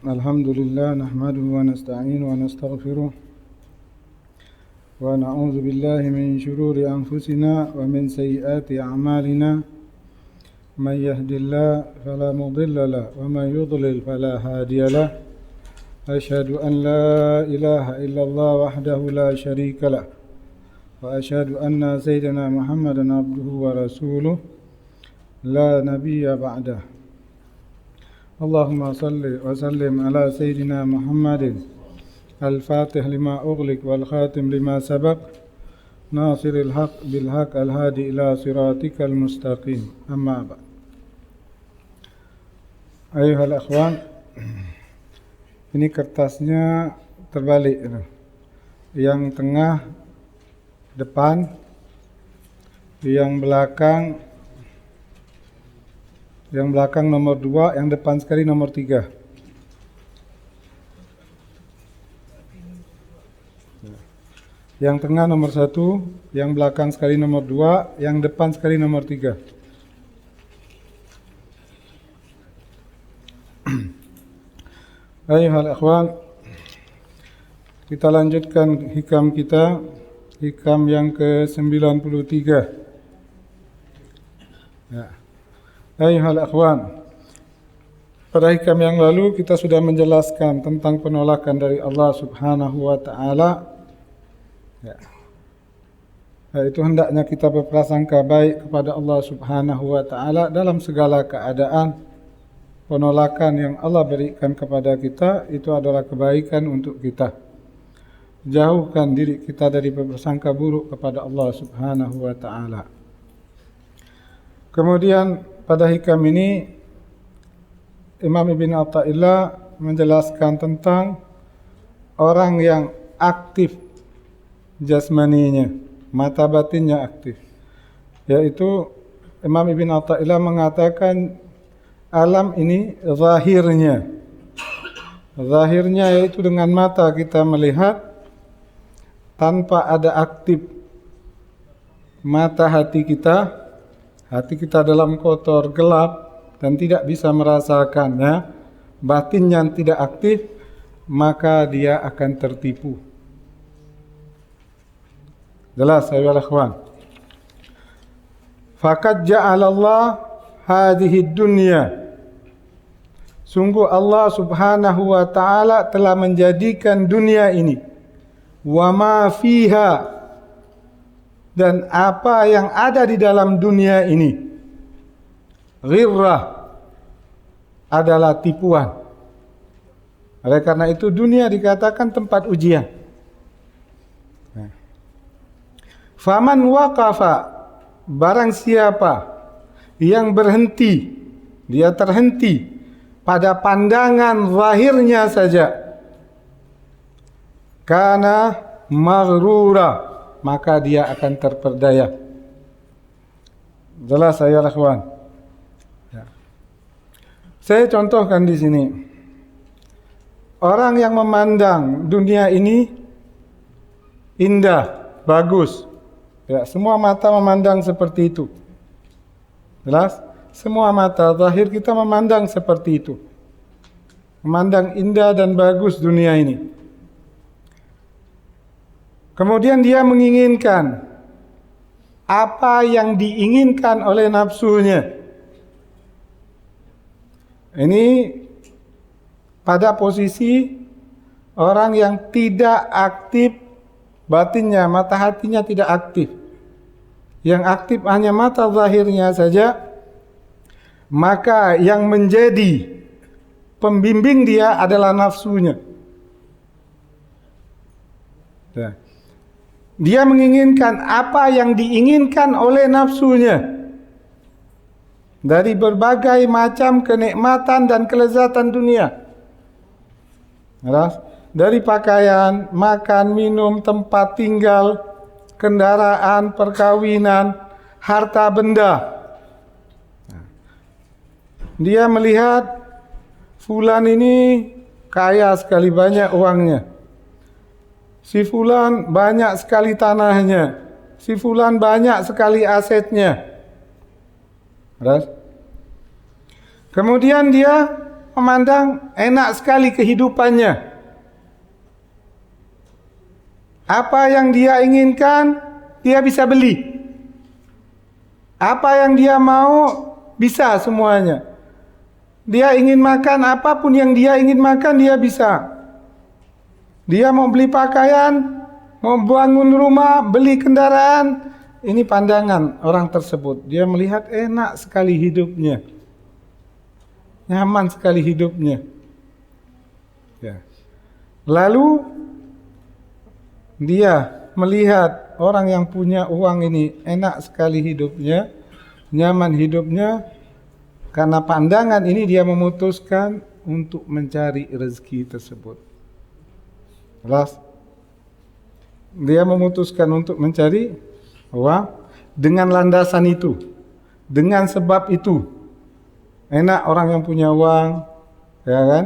الحمد لله نحمده ونستعينه ونستغفره ونعوذ بالله من شرور أنفسنا ومن سيئات أعمالنا من يهد الله فلا مضل له ومن يضلل فلا هادي له أشهد أن لا إله إلا الله وحده لا شريك له وأشهد أن سيدنا محمدا عبده ورسوله لا نبي بعده اللهم صل وسلم على سيدنا محمد الفاتح لما أغلق والخاتم لما سبق ناصر الحق بالحق الهادي إلى صراطك المستقيم أما بعد أيها الأخوان, ini kertasnya terbalik, yang tengah depan, yang belakang nomor 2, yang depan sekali nomor 3. Yang tengah nomor 1, yang belakang sekali nomor 2, yang depan sekali nomor 3. Ayuhal akhwan, kita lanjutkan hikam kita, hikam yang ke-93. Ya. Ayuhal akhwan, pada hikam yang lalu kita sudah menjelaskan tentang penolakan dari Allah Subhanahu wa ta'ala. Ya. Yaitu hendaknya kita berprasangka baik kepada Allah Subhanahu wa ta'ala dalam segala keadaan. Penolakan yang Allah berikan kepada kita itu adalah kebaikan untuk kita. Jauhkan diri kita dari berprasangka buruk kepada Allah Subhanahu wa ta'ala. Kemudian pada hikam ini Imam Ibn Athaillah menjelaskan tentang orang yang aktif jasmaninya, mata batinnya aktif. Yaitu Imam Ibn Athaillah mengatakan alam ini zahirnya yaitu dengan mata kita melihat tanpa ada aktif mata hati kita dalam kotor, gelap dan tidak bisa merasakannya, batin yang tidak aktif, maka dia akan tertipu. Jelas ya ikhwan. Faqad ja'alallah hadhihi dunya. Sungguh Allah Subhanahu wa ta'ala telah menjadikan dunia ini wa ma fiha, dan apa yang ada di dalam dunia ini, ghirrah, adalah tipuan. Oleh karena itu dunia dikatakan tempat ujian. Faman waqafa, barang siapa yang berhenti, dia terhenti pada pandangan zahirnya saja, kana maghrura, maka dia akan terperdaya. Jelas ya ikhwan. Ya. Saya contohkan di sini. Orang yang memandang dunia ini indah, bagus. Ya, semua mata memandang seperti itu. Jelas? Semua mata zahir kita memandang seperti itu. Memandang indah dan bagus dunia ini. Kemudian dia menginginkan apa yang diinginkan oleh nafsunya. Ini pada posisi orang yang tidak aktif batinnya, mata hatinya tidak aktif. Yang aktif hanya mata zahirnya saja. Maka yang menjadi pembimbing dia adalah nafsunya. Ya. Dia menginginkan apa yang diinginkan oleh nafsunya dari berbagai macam kenikmatan dan kelezatan dunia. Dari pakaian, makan, minum, tempat tinggal, kendaraan, perkawinan, harta benda. Dia melihat fulan ini kaya sekali, banyak uangnya. Si fulan banyak sekali tanahnya. Si fulan banyak sekali asetnya. Kemudian dia memandang enak sekali kehidupannya. Apa yang dia inginkan, dia bisa beli. Apa yang dia mau, bisa semuanya. Dia ingin makan, apapun yang dia ingin makan, dia bisa. Dia mau beli pakaian, mau bangun rumah, beli kendaraan. Ini pandangan orang tersebut. Dia melihat enak sekali hidupnya. Nyaman sekali hidupnya. Ya. Lalu dia melihat orang yang punya uang ini enak sekali hidupnya, nyaman hidupnya. Karena pandangan ini dia memutuskan untuk mencari rezeki tersebut. Jelas? Dia memutuskan untuk mencari uang dengan landasan itu, dengan sebab itu. Enak orang yang punya uang, ya kan?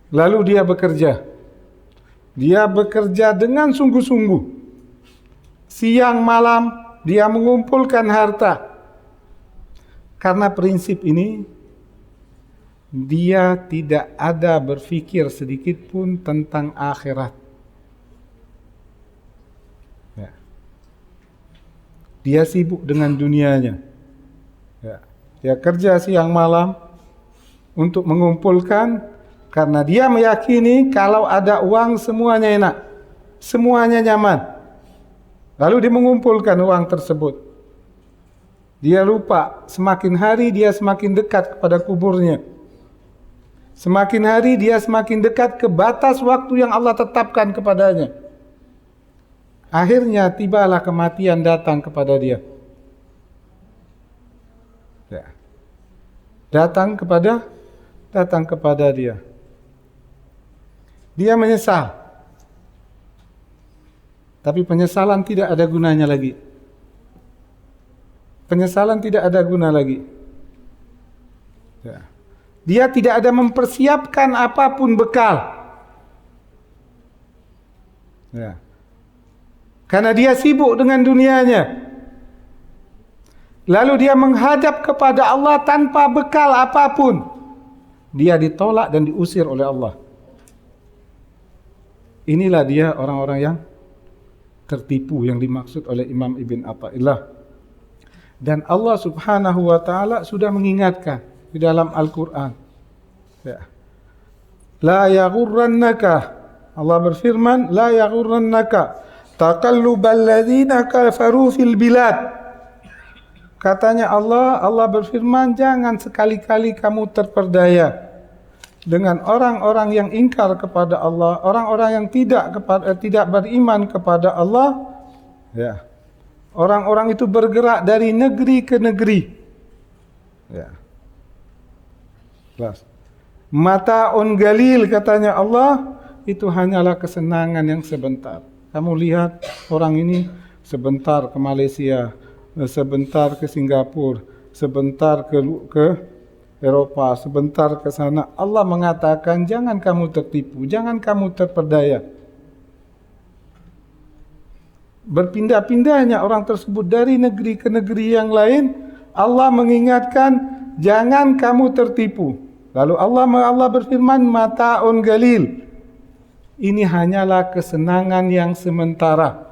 Lalu dia bekerja. Dia bekerja dengan sungguh-sungguh. Siang malam dia mengumpulkan harta. Karena prinsip ini, dia tidak ada berpikir sedikit pun tentang akhirat. Ya. Dia sibuk dengan dunianya. Ya. Dia kerja siang malam untuk mengumpulkan. Karena dia meyakini kalau ada uang semuanya enak, semuanya nyaman. Lalu dia mengumpulkan uang tersebut. Dia lupa, semakin hari dia semakin dekat kepada kuburnya. Semakin hari dia semakin dekat ke batas waktu yang Allah tetapkan kepadanya. Akhirnya tibalah kematian datang kepada dia. Ya. Datang kepada dia. Dia menyesal. Tapi penyesalan tidak ada gunanya lagi. Penyesalan tidak ada guna lagi. Ya. Dia tidak ada mempersiapkan apapun bekal. Ya. Karena dia sibuk dengan dunianya. Lalu dia menghadap kepada Allah tanpa bekal apapun. Dia ditolak dan diusir oleh Allah. Inilah dia orang-orang yang tertipu yang dimaksud oleh Imam Ibn Athaillah. Dan Allah Subhanahu wa taala sudah mengingatkan di dalam Al-Qur'an. Ya. La yaghurrannaka, Allah berfirman, la yaghurrannaka taqallubal ladzina kafaru fil bilad. Katanya Allah berfirman, jangan sekali-kali kamu terperdaya dengan orang-orang yang ingkar kepada Allah, orang-orang yang tidak beriman kepada Allah. Ya. Orang-orang itu bergerak dari negeri ke negeri. Ya. Jelas. Mata'un galil, katanya Allah, itu hanyalah kesenangan yang sebentar. Kamu lihat orang ini sebentar ke Malaysia, sebentar ke Singapura, sebentar ke Eropa, sebentar ke sana. Allah mengatakan jangan kamu tertipu, jangan kamu terperdaya. Berpindah-pindahnya orang tersebut dari negeri ke negeri yang lain, Allah mengingatkan jangan kamu tertipu. Lalu Allah berfirman mata'un galil. Ini hanyalah kesenangan yang sementara.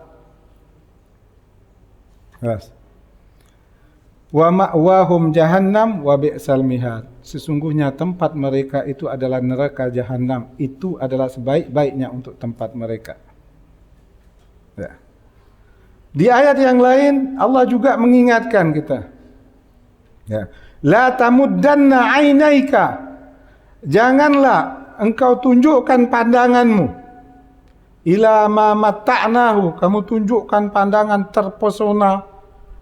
Yes. Wa ma'wahum jahannam wa bi'sal mihad. Sesungguhnya tempat mereka itu adalah neraka jahannam. Itu adalah sebaik-baiknya untuk tempat mereka. Ya. Di ayat yang lain Allah juga mengingatkan kita. Ya. La tamuddanna 'ainaika. Janganlah engkau tunjukkan pandanganmu ila ma matta'nahu. Kamu tunjukkan pandangan terpesona,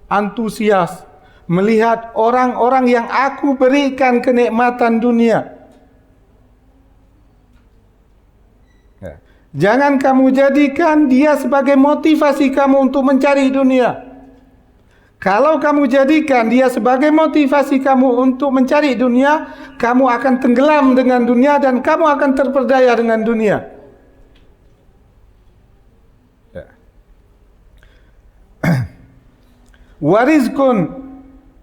antusias melihat orang-orang yang aku berikan kenikmatan dunia. Ya. Jangan kamu jadikan dia sebagai motivasi kamu untuk mencari dunia. Kalau kamu jadikan dia sebagai motivasi kamu untuk mencari dunia, kamu akan tenggelam dengan dunia dan kamu akan terperdaya dengan dunia. Ya. Warizqu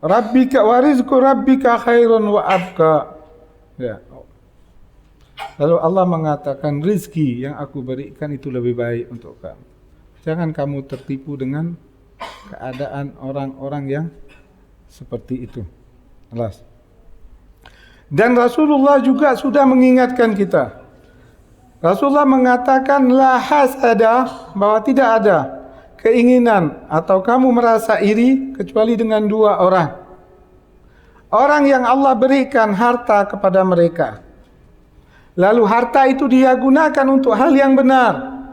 rabbika khairun wa abqa. Ya. Lalu Allah mengatakan, rizki yang aku berikan itu lebih baik untuk kamu. Jangan kamu tertipu dengan keadaan orang-orang yang seperti itu. Jelas. Dan Rasulullah juga sudah mengingatkan kita. Rasulullah mengatakan la hasada, bahwa tidak ada keinginan atau kamu merasa iri kecuali dengan dua orang. Orang yang Allah berikan harta kepada mereka, lalu harta itu dia gunakan untuk hal yang benar.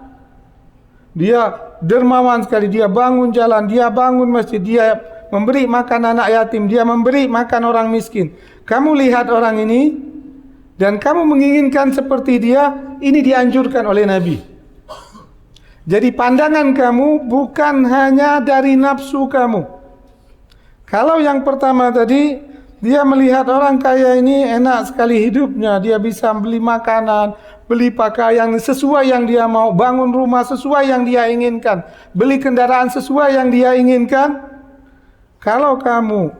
Dia dermawan sekali, dia bangun jalan, dia bangun masjid, dia memberi makan anak yatim, dia memberi makan orang miskin. Kamu lihat orang ini dan kamu menginginkan seperti dia, ini dianjurkan oleh Nabi. Jadi pandangan kamu bukan hanya dari nafsu kamu. Kalau yang pertama tadi, dia melihat orang kaya ini enak sekali hidupnya, dia bisa beli makanan, beli pakaian sesuai yang dia mau, bangun rumah sesuai yang dia inginkan, beli kendaraan sesuai yang dia inginkan. Kalau kamu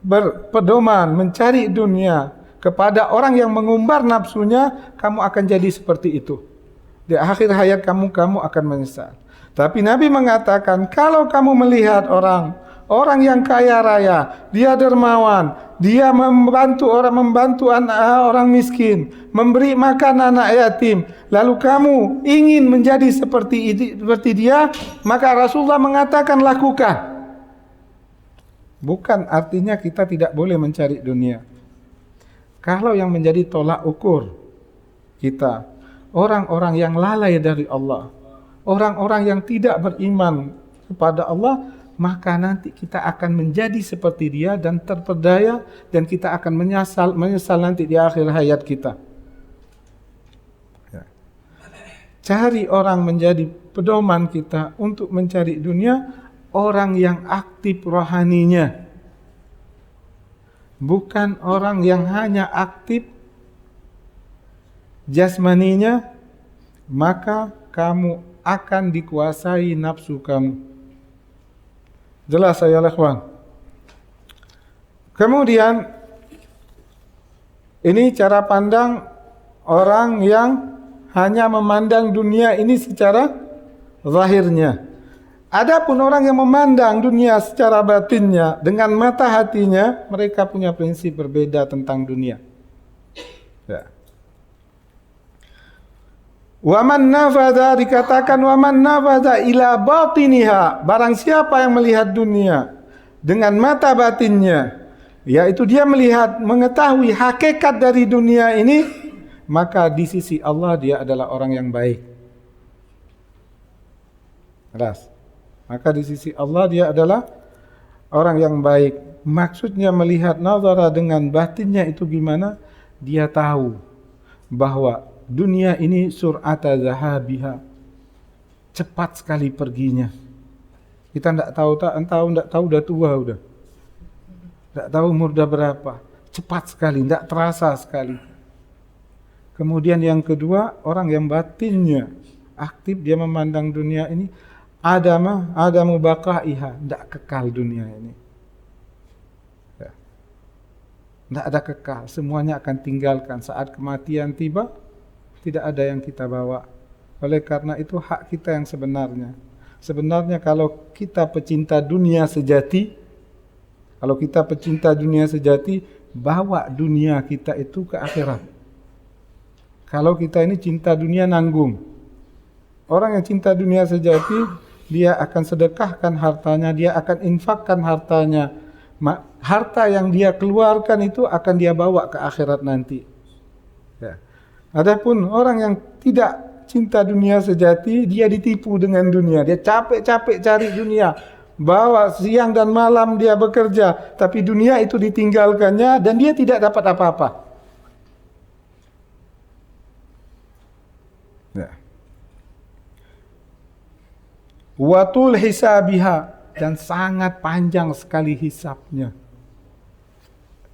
berpedoman mencari dunia kepada orang yang mengumbar nafsunya, kamu akan jadi seperti itu. Di akhir hayat kamu akan menyesal. Tapi Nabi mengatakan, kalau kamu melihat orang yang kaya raya, dia dermawan, dia membantu orang miskin, memberi makan anak yatim, lalu kamu ingin menjadi seperti dia, maka Rasulullah mengatakan lakukan. Bukan artinya kita tidak boleh mencari dunia. Kalau yang menjadi tolak ukur kita, orang-orang yang lalai dari Allah, orang-orang yang tidak beriman kepada Allah, maka nanti kita akan menjadi seperti dia dan terpedaya, dan kita akan menyesal nanti di akhir hayat kita. Ya. Cari orang menjadi pedoman kita untuk mencari dunia, orang yang aktif rohaninya, bukan orang yang hanya aktif jasmaninya, maka kamu akan dikuasai nafsu kamu. Jelas ya ikhwan. Kemudian ini cara pandang orang yang hanya memandang dunia ini secara zahirnya. Adapun orang yang memandang dunia secara batinnya dengan mata hatinya, mereka punya prinsip berbeda tentang dunia. Ya. Waman nafadha, dikatakan waman nafadha ila batiniha, barang siapa yang melihat dunia dengan mata batinnya, yaitu dia melihat, mengetahui hakikat dari dunia ini, maka di sisi Allah dia adalah orang yang baik. Jelas. Maka di sisi Allah dia adalah orang yang baik. Maksudnya melihat nazara dengan batinnya itu gimana? Dia tahu bahwa dunia ini sur'ata zahabiha, cepat sekali perginya. Kita enggak tahu udah tua udah. Enggak tahu umur udah berapa. Cepat sekali, enggak terasa sekali. Kemudian yang kedua, orang yang batinnya aktif, dia memandang dunia ini adamu baqaiha, enggak kekal dunia ini. Ya. Enggak ada kekal, semuanya akan tinggalkan. Saat kematian tiba, tidak ada yang kita bawa. Oleh karena itu hak kita yang sebenarnya. Sebenarnya kalau kita pecinta dunia sejati, bawa dunia kita itu ke akhirat. Kalau kita ini cinta dunia nanggung. Orang yang cinta dunia sejati, dia akan sedekahkan hartanya, dia akan infakkan hartanya. Harta yang dia keluarkan itu akan dia bawa ke akhirat nanti. Ya. Adapun orang yang tidak cinta dunia sejati, dia ditipu dengan dunia. Dia capek-capek cari dunia, bawa siang dan malam dia bekerja, tapi dunia itu ditinggalkannya dan dia tidak dapat apa-apa. Ya. Watul hisabiha, dan sangat panjang sekali hisabnya.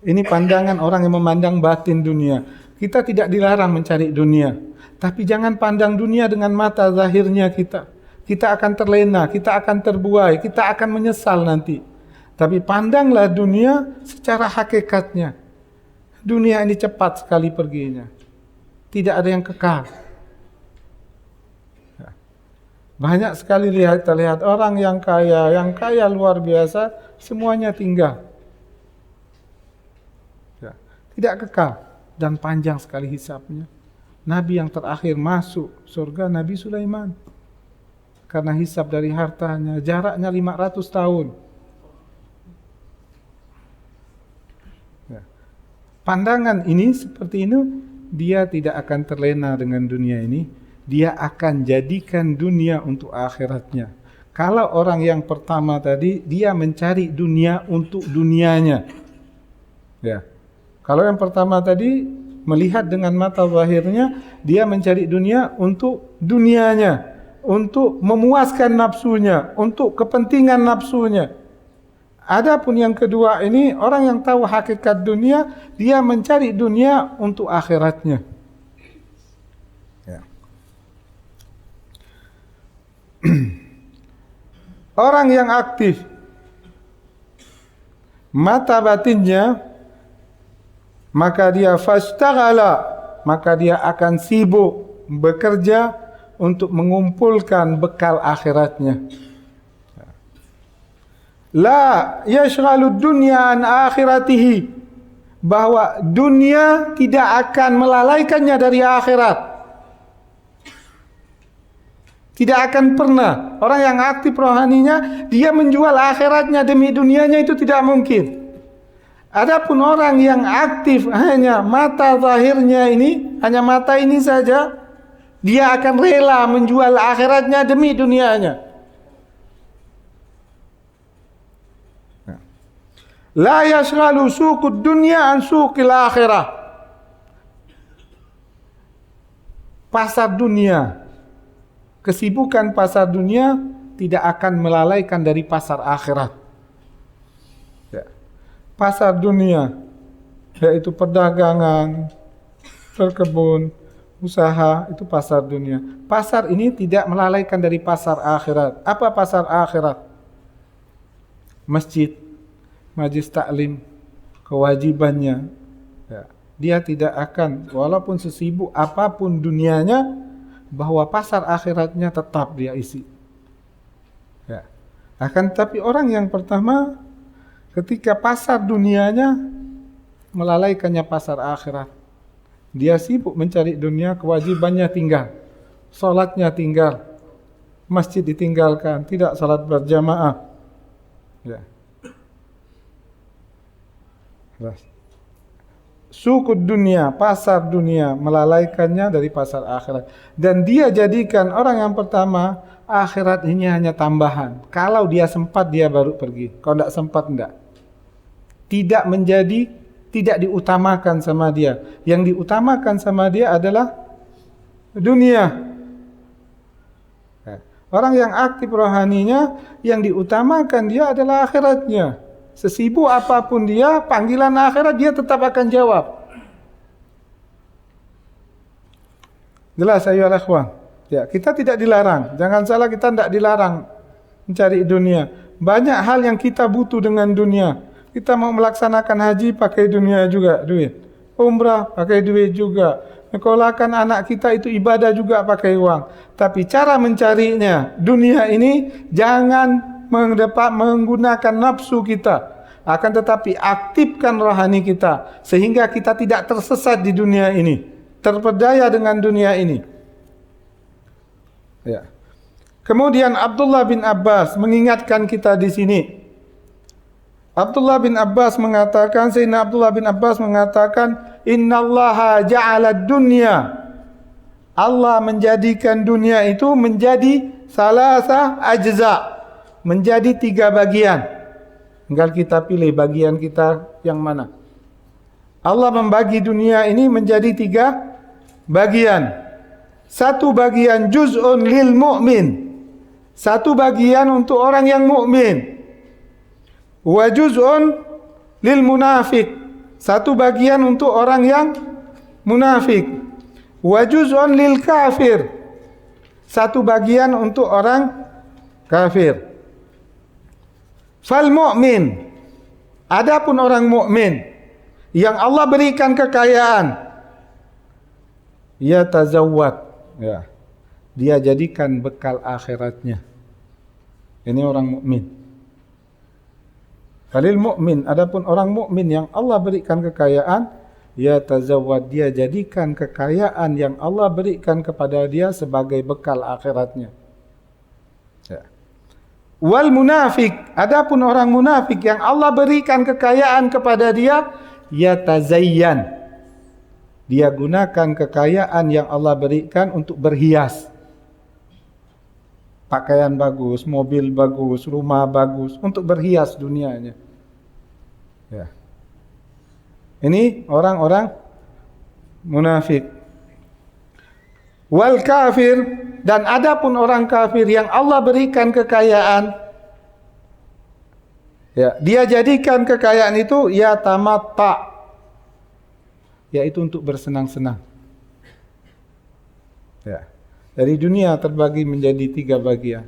Ini pandangan orang yang memandang batin dunia. Kita tidak dilarang mencari dunia, tapi jangan pandang dunia dengan mata zahirnya kita. Kita akan terlena, kita akan terbuai, kita akan menyesal nanti. Tapi pandanglah dunia secara hakikatnya. Dunia ini cepat sekali perginya. Tidak ada yang kekal. Banyak sekali terlihat orang yang kaya luar biasa, semuanya tinggal. Tidak kekal dan panjang sekali hisabnya. Nabi yang terakhir masuk surga Nabi Sulaiman. Karena hisab dari hartanya, jaraknya 500 tahun. Pandangan ini seperti ini, dia tidak akan terlena dengan dunia ini. Dia akan jadikan dunia untuk akhiratnya. Kalau orang yang pertama tadi, dia mencari dunia untuk dunianya. Ya. Kalau yang pertama tadi, melihat dengan mata zahirnya, dia mencari dunia untuk dunianya. Untuk memuaskan nafsunya, untuk kepentingan nafsunya. Adapun yang kedua ini, orang yang tahu hakikat dunia, dia mencari dunia untuk akhiratnya. Ya. Orang yang aktif, mata batinnya, maka dia fastaghala, maka dia akan sibuk bekerja untuk mengumpulkan bekal akhiratnya. La yashghalu dunya an akhiratihi, bahwa dunia tidak akan melalaikannya dari akhirat. Tidak akan pernah. Orang yang aktif rohaninya, dia menjual akhiratnya demi dunianya, itu tidak mungkin. Adapun orang yang aktif hanya mata zahirnya ini, hanya mata ini saja, dia akan rela menjual akhiratnya demi dunianya. La yashghalu suqud dunya an suqil akhirah. Pasar dunia, kesibukan pasar dunia tidak akan melalaikan dari pasar akhirat. Ya. Pasar dunia, yaitu perdagangan, berkebun, usaha, itu pasar dunia. Pasar ini tidak melalaikan dari pasar akhirat. Apa pasar akhirat? Masjid, majlis taklim, kewajibannya, ya, dia tidak akan, walaupun sesibuk apapun dunianya, bahwa pasar akhiratnya tetap dia isi. Ya. Akan tetapi orang yang pertama, ketika pasar dunianya melalaikannya pasar akhirat, dia sibuk mencari dunia, kewajibannya tinggal, salatnya tinggal, masjid ditinggalkan, tidak salat berjamaah. Ya. Suku dunia, pasar dunia melalaikannya dari pasar akhirat. Dan dia jadikan orang yang pertama, akhirat ini hanya tambahan. Kalau dia sempat dia baru pergi, kalau tidak sempat tidak. Tidak menjadi, tidak diutamakan sama dia. Yang diutamakan sama dia adalah dunia. Orang yang aktif rohaninya, yang diutamakan dia adalah akhiratnya. Sesibuk apapun dia, panggilan akhirat dia tetap akan jawab. Jelas ayolah ikhwan. Ya, kita tidak dilarang. Jangan salah, kita tidak dilarang mencari dunia. Banyak hal yang kita butuh dengan dunia. Kita mau melaksanakan haji pakai dunia juga, duit. Umrah pakai duit juga. Menyekolahkan anak kita itu ibadah juga pakai uang. Tapi cara mencarinya, dunia ini jangan menggunakan nafsu kita, akan tetapi aktifkan rohani kita sehingga kita tidak tersesat di dunia ini, terpedaya dengan dunia ini. Ya. Kemudian Abdullah bin Abbas mengingatkan kita di sini. Abdullah bin Abbas mengatakan, Sayyidina Abdullah bin Abbas mengatakan, innallaha ja'ala dunya, Allah menjadikan dunia itu menjadi salasa ajza, menjadi 3 bagian. Tinggal kita pilih bagian kita yang mana. Allah membagi dunia ini menjadi 3 bagian. Satu bagian juz'un lil mu'min, satu bagian untuk orang yang mukmin. Wa juz'un lil munafik, satu bagian untuk orang yang munafik. Wa juz'un lil kafir, satu bagian untuk orang kafir. Fal mu'min, adapun orang mukmin, yang Allah berikan kekayaan, ya tazawwad, ya, dia jadikan bekal akhiratnya. Ini orang mukmin. Falil mukmin, adapun orang mukmin yang Allah berikan kekayaan, ya tazawwad, dia jadikan kekayaan yang Allah berikan kepada dia sebagai bekal akhiratnya. Ya. Wal munafik, adapun orang munafik yang Allah berikan kekayaan kepada dia, ya tazayyan, dia gunakan kekayaan yang Allah berikan untuk berhias. Pakaian bagus, mobil bagus, rumah bagus, untuk berhias dunianya. Ya. Ini orang-orang munafik. Wal kafir, dan adapun orang kafir yang Allah berikan kekayaan, ya, dia jadikan kekayaan itu ya tamatta, yaitu untuk bersenang-senang. Ya. Dari dunia terbagi menjadi 3 bagian.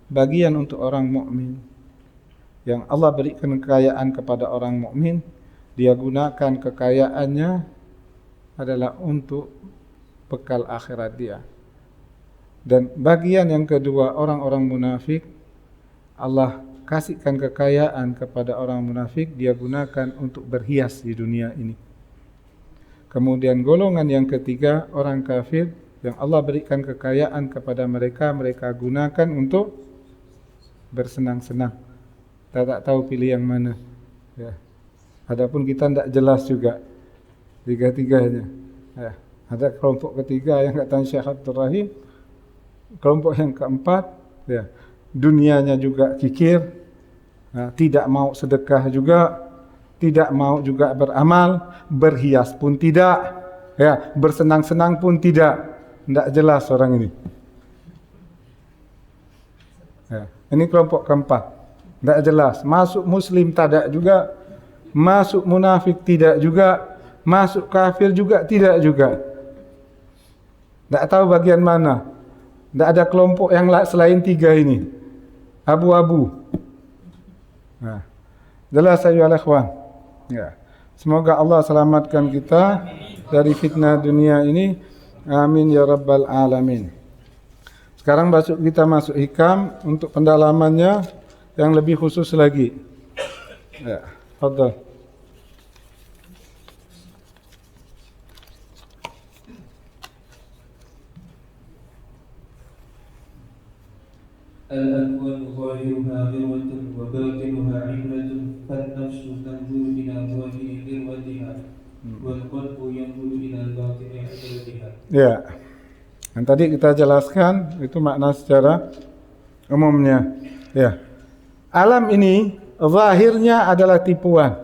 Bagian untuk orang mukmin, yang Allah berikan kekayaan kepada orang mukmin, dia gunakan kekayaannya adalah untuk bekal akhirat dia. Dan bagian yang kedua, orang-orang munafik, Allah kasihkan kekayaan kepada orang munafik, dia gunakan untuk berhias di dunia ini. Kemudian golongan yang ketiga, orang kafir, yang Allah berikan kekayaan kepada mereka, mereka gunakan untuk bersenang-senang. Kita tak tahu pilih yang mana. Ya. Adapun kita tidak jelas juga tiga-tiganya. Ya. Ada kelompok ketiga yang kata Syekh Abdul Rahim, kelompok yang keempat, ya, dunianya juga kikir, ya, tidak mau sedekah juga, tidak mau juga beramal, berhias pun tidak, ya, bersenang-senang pun tidak jelas orang ini. Ya, ini kelompok keempat, tidak jelas. Masuk Muslim tidak juga, masuk munafik tidak juga, masuk kafir juga tidak juga. Tidak tahu bagian mana. Tidak ada kelompok yang selain 3 ini. Abu-abu. Nah, jelas ayyuhal ikhwan. Ya. Semoga Allah selamatkan kita dari fitnah dunia ini. Amin ya rabbal alamin. Sekarang kita masuk hikam untuk pendalamannya yang lebih khusus lagi. Ya, fadhal. الأكوان ظاهرها ذروة وباطنها عمرة فالنفس تنظر إلى ظاهر ذروتها والقلب ينظر إلى باطن عمرتها. Ya, yang tadi kita jelaskan itu makna secara umumnya. Ya, alam ini zahirnya adalah tipuan.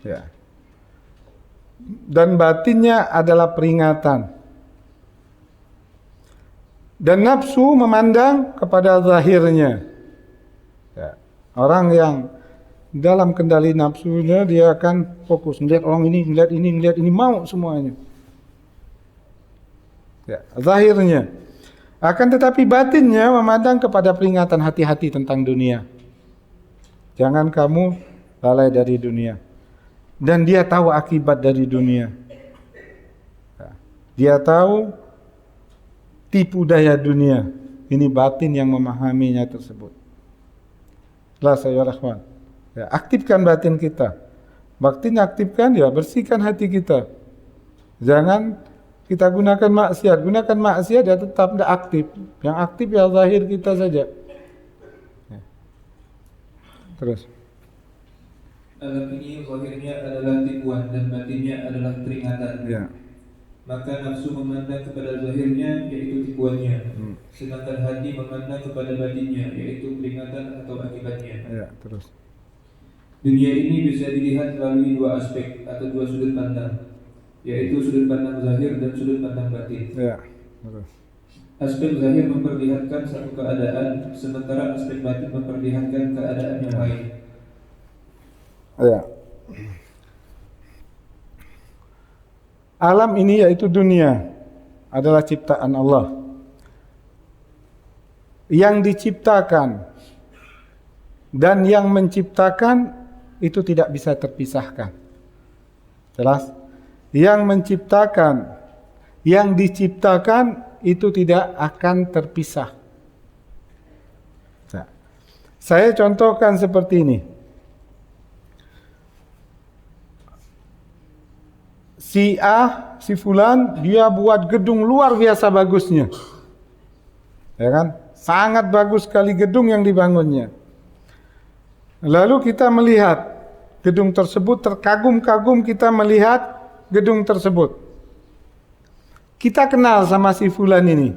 Ya, dan batinnya adalah peringatan. Dan nafsu memandang kepada zahirnya. Ya. Orang yang dalam kendali nafsunya, dia akan fokus melihat orang ini, melihat ini, mau semuanya. Ya, zahirnya. Akan tetapi batinnya memandang kepada peringatan, hati-hati tentang dunia. Jangan kamu lalai dari dunia. Dan dia tahu akibat dari dunia. Ya. Dia tahu tipu daya dunia. Ini batin yang memahaminya tersebut. Lah saya rahman. Ya, aktifkan batin kita. Batin aktifkan, ya, bersihkan hati kita. Jangan kita gunakan maksiat. Gunakan maksiat, ya tetap tidak aktif. Yang aktif ya zahir kita saja. Ya. Terus. Alam ini zahirnya adalah tipuan dan batinnya adalah peringatan. Ya. Maka nafsu memandang kepada zahirnya, yaitu tipuannya. Sedangkan hati memandang kepada batinnya, yaitu peringatan atau akibatnya. Ya, terus. Dunia ini bisa dilihat melalui 2 aspek atau 2 sudut pandang, yaitu sudut pandang zahir dan sudut pandang batin. Ya, terus. Aspek zahir memperlihatkan satu keadaan, sementara aspek batin memperlihatkan keadaan yang lain. Ya. Alam ini yaitu dunia adalah ciptaan Allah. Yang diciptakan dan yang menciptakan itu tidak bisa terpisahkan. Jelas? Yang menciptakan, yang diciptakan itu tidak akan terpisah. Nah, saya contohkan seperti ini. Si A, si Fulan, dia buat gedung luar biasa bagusnya. Ya kan? Sangat bagus sekali gedung yang dibangunnya. Lalu kita melihat gedung tersebut, terkagum-kagum kita melihat gedung tersebut. Kita kenal sama si Fulan ini.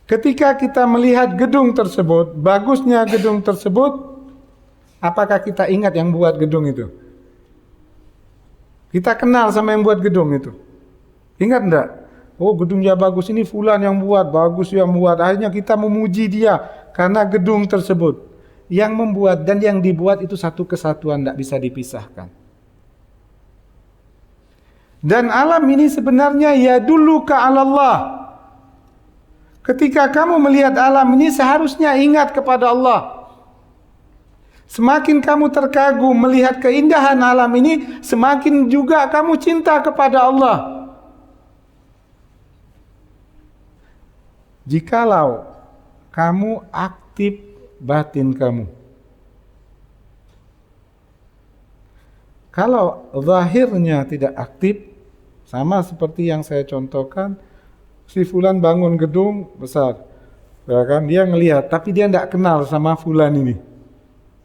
Ketika kita melihat gedung tersebut, bagusnya gedung tersebut, apakah kita ingat yang buat gedung itu? Kita kenal sama yang buat gedung itu. Ingat enggak? Oh, gedungnya bagus, ini Fulan yang buat, bagus yang buat. Akhirnya kita memuji dia karena gedung tersebut. Yang membuat dan yang dibuat itu satu kesatuan, tidak bisa dipisahkan. Dan alam ini sebenarnya yadulluka 'ala Allah. Ketika kamu melihat alam ini seharusnya ingat kepada Allah. Semakin kamu terkagum melihat keindahan alam ini, semakin juga kamu cinta kepada Allah. Jikalau kamu aktif batin kamu, kalau zahirnya tidak aktif, sama seperti yang saya contohkan, si Fulan bangun gedung besar, ya kan? Dia ngelihat, tapi dia tidak kenal sama Fulan ini,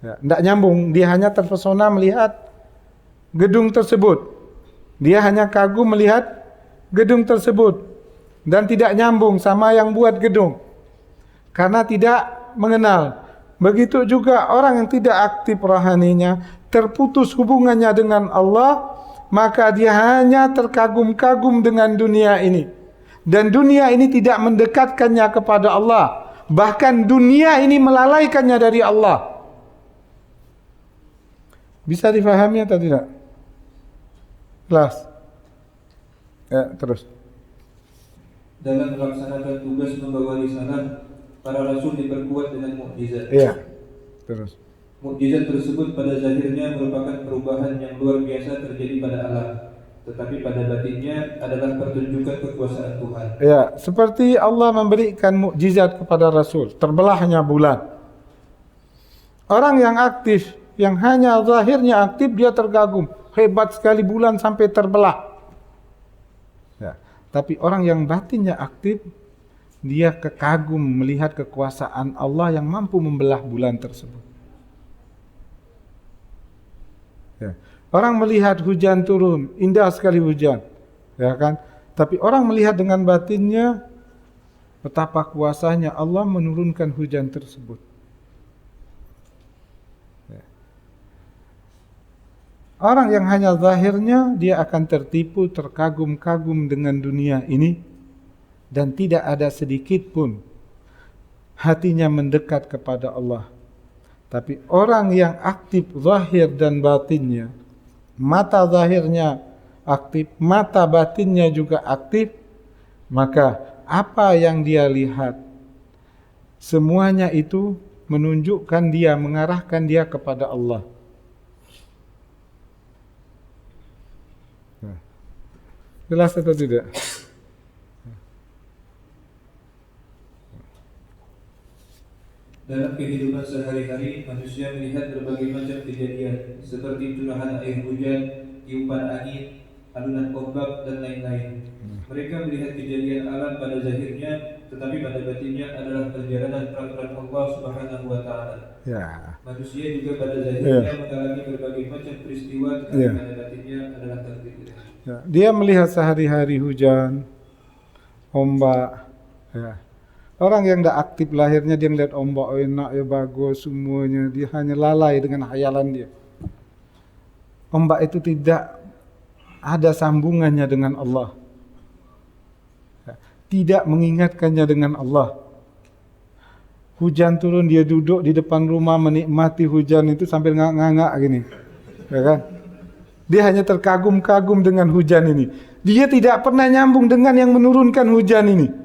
ya, tidak nyambung. Dia hanya terpesona melihat gedung tersebut, dia hanya kagum melihat gedung tersebut, dan tidak nyambung sama yang buat gedung, karena tidak mengenal. Begitu juga orang yang tidak aktif rohaninya, terputus hubungannya dengan Allah, maka dia hanya terkagum-kagum dengan dunia ini. Dan dunia ini tidak mendekatkannya kepada Allah. Bahkan dunia ini melalaikannya dari Allah. Bisa difahami atau tidak? Jelas? Ya, terus. Dalam melaksanakan tugas membawa risalah, para rasul diperkuat dengan mukjizat. Iya, terus. Mukjizat tersebut pada zahirnya merupakan perubahan yang luar biasa terjadi pada alam, tetapi pada batinnya adalah pertunjukan kekuasaan Tuhan. Ya, seperti Allah memberikan mukjizat kepada Rasul, terbelahnya bulan. Orang yang aktif, yang hanya zahirnya aktif, dia tergagum. Hebat sekali bulan sampai terbelah. Ya, tapi orang yang batinnya aktif, dia kekagum melihat kekuasaan Allah yang mampu membelah bulan tersebut. Ya. Orang melihat hujan turun, indah sekali hujan, ya kan? Tapi orang melihat dengan batinnya betapa kuasanya Allah menurunkan hujan tersebut. Ya. Orang yang hanya zahirnya, dia akan tertipu, terkagum-kagum dengan dunia ini, dan tidak ada sedikit pun hatinya mendekat kepada Allah. Tapi orang yang aktif zahir dan batinnya, mata zahirnya aktif, mata batinnya juga aktif, maka apa yang dia lihat, semuanya itu menunjukkan dia, mengarahkan dia kepada Allah. Jelas atau tidak? Dalam kehidupan sehari-hari, manusia melihat berbagai macam kejadian seperti curahan air hujan, tiupan angin, alunan ombak, dan lain-lain. Mereka melihat kejadian alam pada zahirnya, tetapi pada batinnya adalah perjalanan peraturan Allah Subhanahu wa Ta'ala. Ya. Manusia juga pada zahirnya mengalami berbagai macam peristiwa, tetapi pada batinnya adalah takdir. Ya. Dia melihat sehari-hari hujan, ombak, ya. Orang yang tidak aktif lahirnya, dia melihat ombak enak, ya bagus semuanya, dia hanya lalai dengan khayalan dia. Ombak itu tidak ada sambungannya dengan Allah, tidak mengingatkannya dengan Allah. Hujan turun, dia duduk di depan rumah menikmati hujan itu sambil ngangak gini, ya kan? Dia hanya terkagum-kagum dengan hujan ini. Dia tidak pernah nyambung dengan yang menurunkan hujan ini.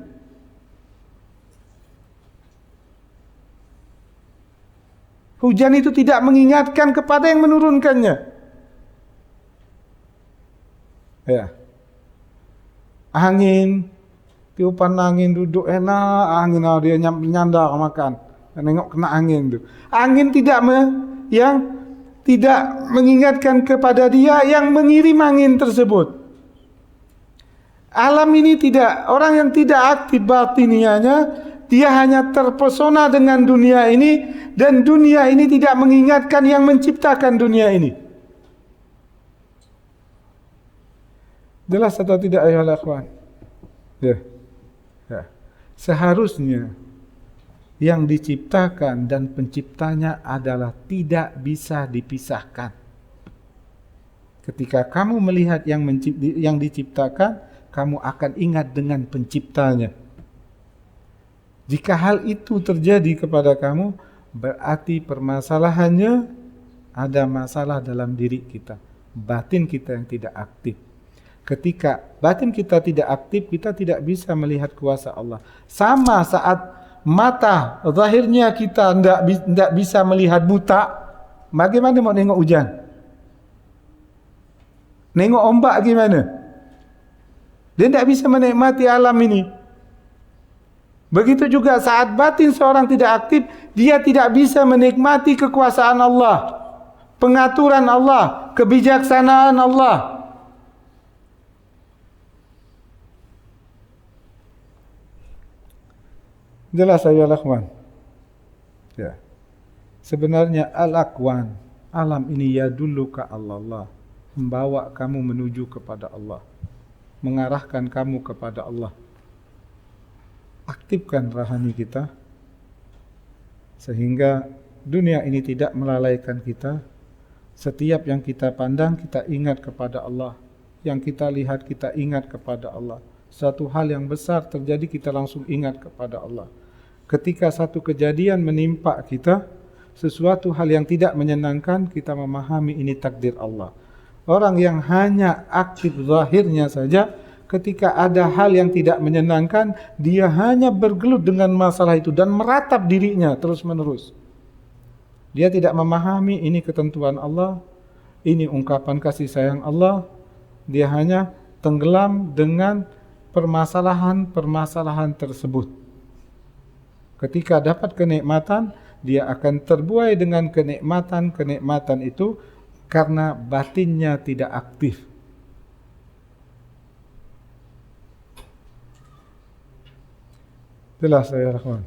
Hujan itu tidak mengingatkan kepada yang menurunkannya. Ya. Angin, tiupan angin, duduk enak, angin dia nyandar makan. Nengok kena angin tuh. Angin yang tidak mengingatkan kepada dia yang mengirim angin tersebut. Alam ini tidak, orang yang tidak aktif batiniahnya, dia hanya terpesona dengan dunia ini, dan dunia ini tidak mengingatkan yang menciptakan dunia ini. Jelas atau tidak ayuhal akhwan? Ya. Seharusnya yang diciptakan dan penciptanya adalah tidak bisa dipisahkan. Ketika kamu melihat yang diciptakan, kamu akan ingat dengan penciptanya. Jika hal itu terjadi kepada kamu, berarti permasalahannya ada masalah dalam diri kita, batin kita yang tidak aktif. Ketika batin kita tidak aktif, kita tidak bisa melihat kuasa Allah. Sama saat mata zahirnya kita tidak bisa melihat buta, bagaimana mau nengok hujan? Nengok ombak gimana? Dia tidak bisa menikmati alam ini. Begitu juga saat batin seorang tidak aktif, dia tidak bisa menikmati kekuasaan Allah, pengaturan Allah, kebijaksanaan Allah. Jelas ayuhal akhwan. Ya. Sebenarnya al-aqwan, alam ini yadulluka Allah, membawa kamu menuju kepada Allah, mengarahkan kamu kepada Allah. Aktifkan rohani kita sehingga dunia ini tidak melalaikan kita. Setiap yang kita pandang kita ingat kepada Allah, yang kita lihat kita ingat kepada Allah. Satu hal yang besar terjadi kita langsung ingat kepada Allah. Ketika satu kejadian menimpa kita, sesuatu hal yang tidak menyenangkan, kita memahami ini takdir Allah. Orang yang hanya aktif zahirnya saja, ketika ada hal yang tidak menyenangkan, dia hanya bergelut dengan masalah itu dan meratap dirinya terus menerus. Dia tidak memahami ini ketentuan Allah, ini ungkapan kasih sayang Allah. Dia hanya tenggelam dengan permasalahan-permasalahan tersebut. Ketika dapat kenikmatan, dia akan terbuai dengan kenikmatan itu karena batinnya tidak aktif. Jelas ya Rahman.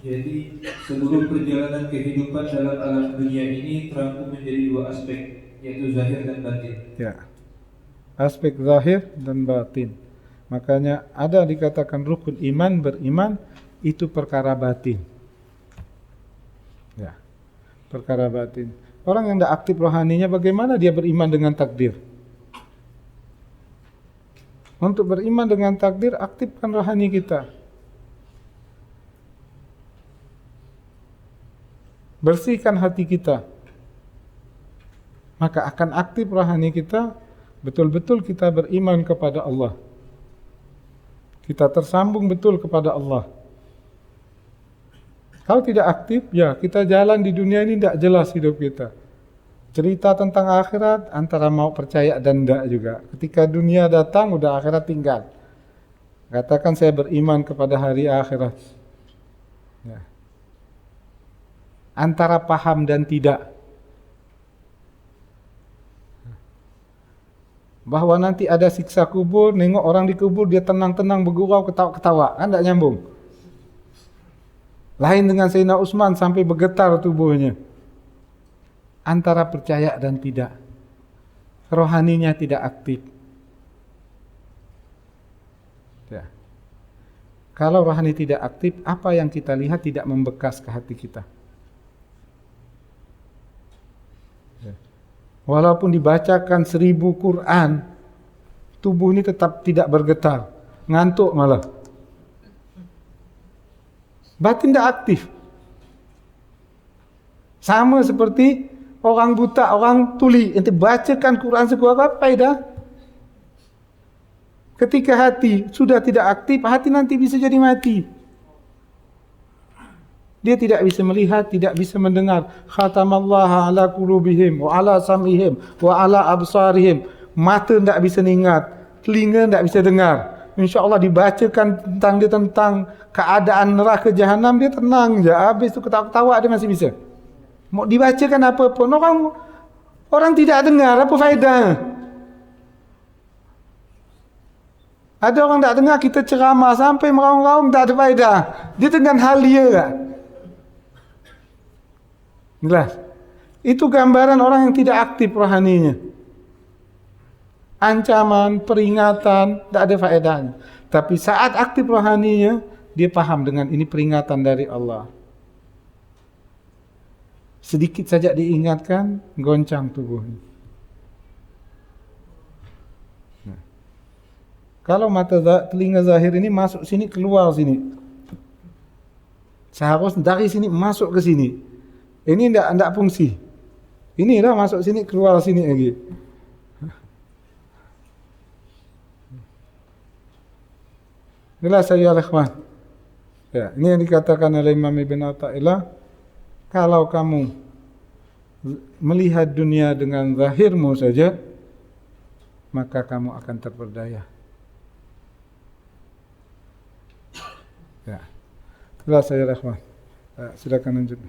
Jadi seluruh perjalanan kehidupan dalam alam dunia ini terangkum menjadi dua aspek, yaitu zahir dan batin. Ya. Aspek zahir dan batin. Makanya ada dikatakan rukun iman, beriman itu perkara batin. Ya. Perkara batin. Orang yang tidak aktif rohaninya, bagaimana dia beriman dengan takdir? Untuk beriman dengan takdir, aktifkan rohani kita. Bersihkan hati kita. Maka akan aktif rohani kita, betul-betul kita beriman kepada Allah. Kita tersambung betul kepada Allah. Kalau tidak aktif, ya kita jalan di dunia ini tidak jelas hidup kita. Cerita tentang akhirat antara mau percaya dan tidak juga. Ketika dunia datang, udah akhirat tinggal. Katakan saya beriman kepada hari akhirat. Ya. Antara paham dan tidak. Bahwa nanti ada siksa kubur, nengok orang di kubur dia tenang-tenang bergurau ketawa-ketawa, kan tidak nyambung. Lain dengan Sayyidina Utsman sampai bergetar tubuhnya. Antara percaya dan tidak. Rohaninya tidak aktif. Ya. Kalau rohani tidak aktif, apa yang kita lihat tidak membekas ke hati kita. Walaupun dibacakan 1000 Quran, tubuh ini tetap tidak bergetar, ngantuk malah. Batin tidak aktif. Sama seperti orang buta, orang tuli, ente bacakan Quran sekuat apa dah? Ketika hati sudah tidak aktif, hati nanti bisa jadi mati. Dia tidak bisa melihat, tidak bisa mendengar. Khatamallahu ala qulubihim wa ala sam'ihim wa ala absarihim. Mata tidak bisa ingat, telinga tidak bisa dengar. InsyaAllah dibacakan tentang dia, tentang keadaan neraka jahanam, dia tenang je. Habis tu ketawa-ketawa dia masih bisa. Mau dibacakan apa pun, orang tidak dengar, apa faedah? Ada orang tak dengar kita ceramah sampai meraung-raung, tak ada faedah. Dia dengan hal dia tak? Jelas. Itu gambaran orang yang tidak aktif rohaninya. Ancaman, peringatan, tak ada faedahnya. Tapi saat aktif rohaninya, dia faham dengan ini peringatan dari Allah. Sedikit saja diingatkan, goncang tubuhnya. Kalau telinga zahir ini masuk sini, keluar sini. Seharusnya dari sini masuk ke sini. Ini tidak fungsi. Ini dah masuk sini, keluar sini lagi. Jelas saya ikhwan. Ya, ini yang dikatakan oleh Imam Ibn Athaillah. Kalau kamu melihat dunia dengan zahirmu saja, maka kamu akan terperdaya. Ya. Jelas saya ikhwan. Silakan lanjut.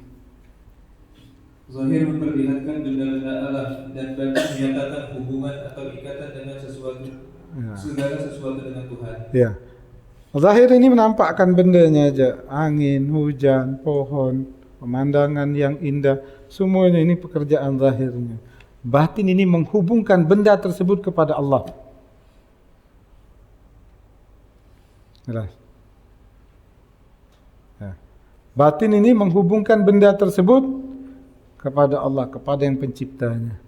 Zahir memperlihatkan benda-benda alam dan batin menyatakan hubungan atau ikatan dengan sesuatu, segala sesuatu dengan Tuhan. Ya. Zahir ini menampakkan bendanya aja, angin, hujan, pohon, pemandangan yang indah, semuanya ini pekerjaan zahirnya. Batin ini menghubungkan benda tersebut kepada Allah. Jelas. Ya. Batin ini menghubungkan benda tersebut kepada Allah, kepada yang penciptanya.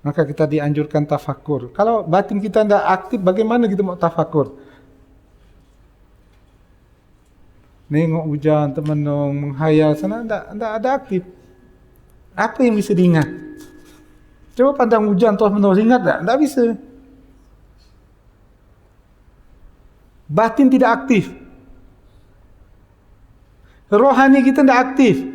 Maka kita dianjurkan tafakur. Kalau batin kita tidak aktif, bagaimana kita mau tafakur? Nengok hujan, termenung, menghayal sana, tidak ada aktif. Apa yang bisa diingat? Coba pandang hujan terus menerus, ingat tak? Tidak bisa. Batin tidak aktif. Rohani kita tidak aktif.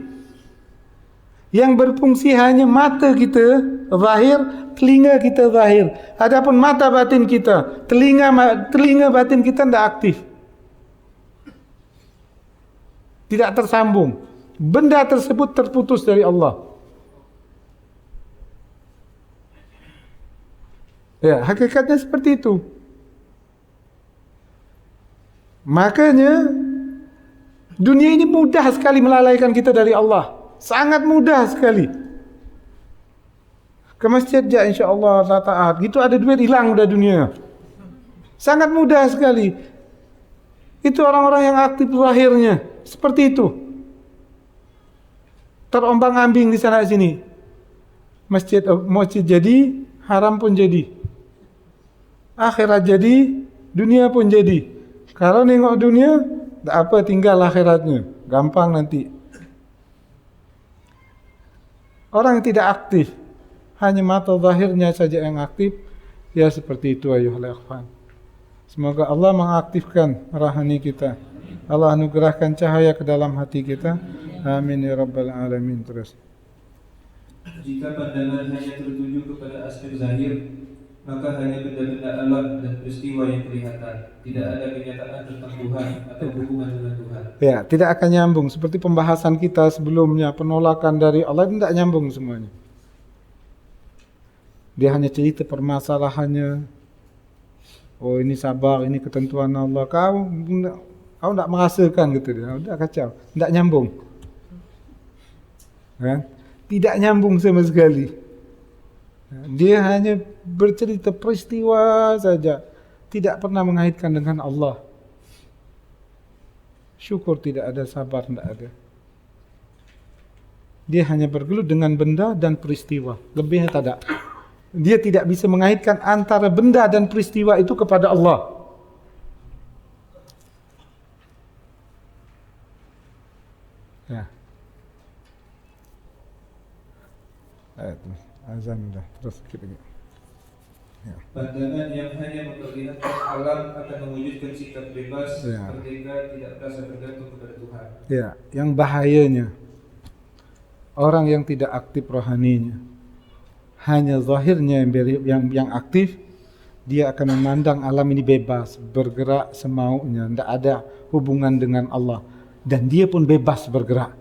Yang berfungsi hanya mata kita zahir, telinga kita zahir. Adapun mata batin kita, telinga batin kita tidak aktif. Tidak tersambung. Benda tersebut terputus dari Allah. Ya, hakikatnya seperti itu. Makanya dunia ini mudah sekali melalaikan kita dari Allah. Sangat mudah sekali. Ke masjid je insya-Allah tak taat. Gitu ada duit hilang dah dunia. Sangat mudah sekali. Itu orang-orang yang aktif lahirnya seperti itu. Terombang-ambing di sana sini. Masjid jadi, haram pun jadi. Akhirat jadi, dunia pun jadi. Kalau nengok dunia, tak apa, tinggal akhiratnya. Gampang nanti. Orang yang tidak aktif, hanya mata zahirnya saja yang aktif, ya seperti itu ayuhal ikhwan. Semoga Allah mengaktifkan rohani kita. Allah anugerahkan cahaya ke dalam hati kita. Amin ya rabbal alamin. Terus. Jika pandangan hanya tertuju kepada aspek zahir, maka hanya benda-benda alam dan peristiwa yang kelihatan. Tidak ada kenyataan tentang Tuhan atau hubungan dengan Tuhan. Ya, tidak akan nyambung. Seperti pembahasan kita sebelumnya, penolakan dari Allah tidak nyambung semuanya. Dia hanya cerita permasalahannya. Oh ini sabar, ini ketentuan Allah. Kau tidak merasakan gitu dia. Udah kacau, tidak nyambung. Kan? Tidak nyambung sama sekali. Dia hanya bercerita peristiwa saja, tidak pernah mengaitkan dengan Allah. Syukur tidak ada, sabar tidak ada. Dia hanya bergelut dengan benda dan peristiwa, lebihnya tak ada. Dia tidak bisa mengaitkan antara benda dan peristiwa itu kepada Allah. Ya. Azan dah, terus kita. Pandangan yang hanya memperlihatkan alam akan mewujudkan sikap bebas, Ya. merdeka, tidak merasa bergantung kepada Tuhan. Ya, yang bahayanya orang yang tidak aktif rohaninya, hanya zahirnya yang aktif, dia akan memandang alam ini bebas, bergerak semaunya, tidak ada hubungan dengan Allah, dan dia pun bebas bergerak.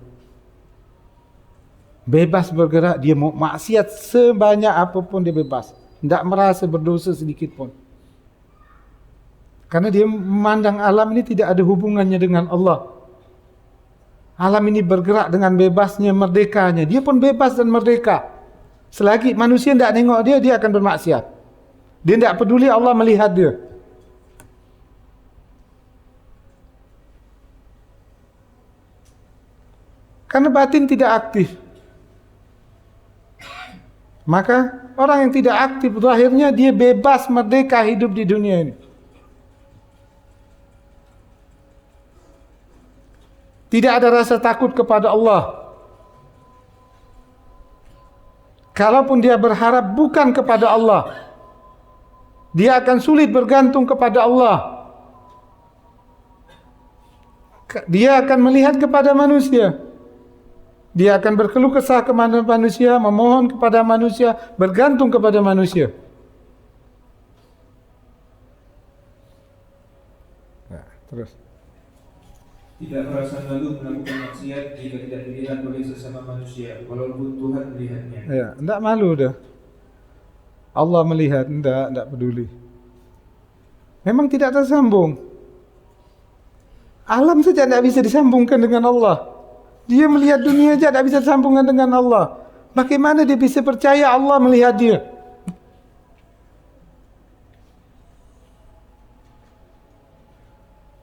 Bebas bergerak, dia mau maksiat sebanyak apapun dia bebas, tidak merasa berdosa sedikit pun. Karena dia memandang alam ini tidak ada hubungannya dengan Allah. Alam ini bergerak dengan bebasnya, merdekanya. Dia pun bebas dan merdeka. Selagi manusia tidak nengok dia, dia akan bermaksiat. Dia tidak peduli Allah melihat dia. Karena batin tidak aktif. Maka orang yang tidak aktif zahirnya, dia bebas merdeka hidup di dunia ini. Tidak ada rasa takut kepada Allah. Kalaupun dia berharap bukan kepada Allah, dia akan sulit bergantung kepada Allah. Dia akan melihat kepada manusia. Dia akan berkeluh kesah kepada manusia, memohon kepada manusia, bergantung kepada manusia. Nah, terus. Tidak merasa malu melakukan maksiat jika tidak dilihat oleh sesama manusia, walaupun Tuhan melihatnya. Ya, tidak malu dah. Allah melihat, tidak peduli. Memang tidak tersambung. Alam saja tidak bisa disambungkan dengan Allah. Dia melihat dunia saja tidak bisa disambungkan dengan Allah. Bagaimana dia bisa percaya Allah melihat dia?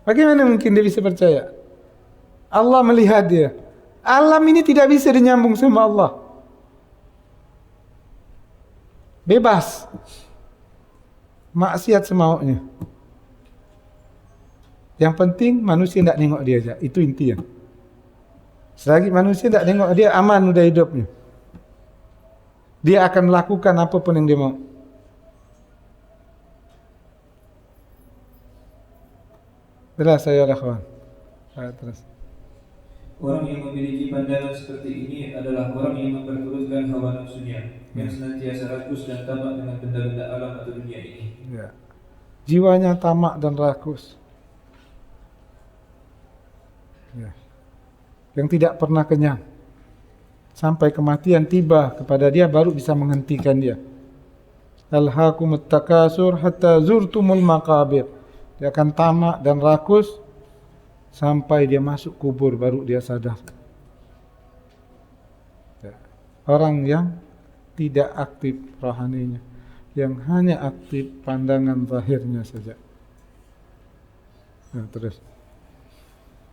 Bagaimana mungkin dia bisa percaya? Allah melihat dia. Alam ini tidak bisa dinyambung sama Allah. Bebas. Maksiat semaunya. Yang penting manusia tidak nengok dia aja. Itu intinya. Selagi manusia tidak nengok dia, aman udah hidupnya. Dia akan melakukan apapun yang dia mau. Jelas saya kawan. Terus. Orang yang memiliki pandangan seperti ini adalah orang yang memperturutkan hawa nafsunya, yang senantiasa rakus dan tamak dengan benda-benda alam atau dunia ini. Ya. Jiwanya tamak dan rakus. Ya. Yang tidak pernah kenyang. Sampai kematian tiba kepada dia baru bisa menghentikan dia. Alhaakumut takasur hatta zurtumul maqabir. Dia akan tamak dan rakus sampai dia masuk kubur baru dia sadar. Ya. Orang yang tidak aktif rohaninya, yang hanya aktif pandangan zahirnya saja. Nah, terus.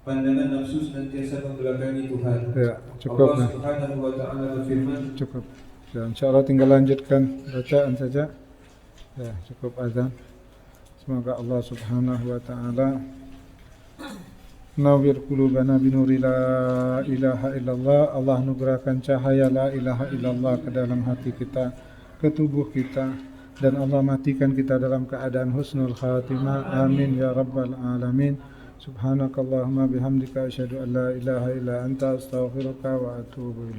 Pandangan nafsu senantiasa membelakangi Tuhan. Ya, cukup. Allah Subhanahu wa taala berfirman, cukup. Ya, insyaallah tinggal lanjutkan bacaan saja. Ya, cukup azan. Semoga Allah Subhanahu wa taala nawwir qulubana binuri la ilaha illallah. Allah anugerahkan cahaya la ilaha illallah ke dalam hati kita, ke tubuh kita, dan Allah matikan kita dalam keadaan husnul khatimah. Amin ya rabbal alamin. Subhanakallahumma bihamdika asyhadu an la ilaha illa anta astaghfiruka wa atubu ilaik.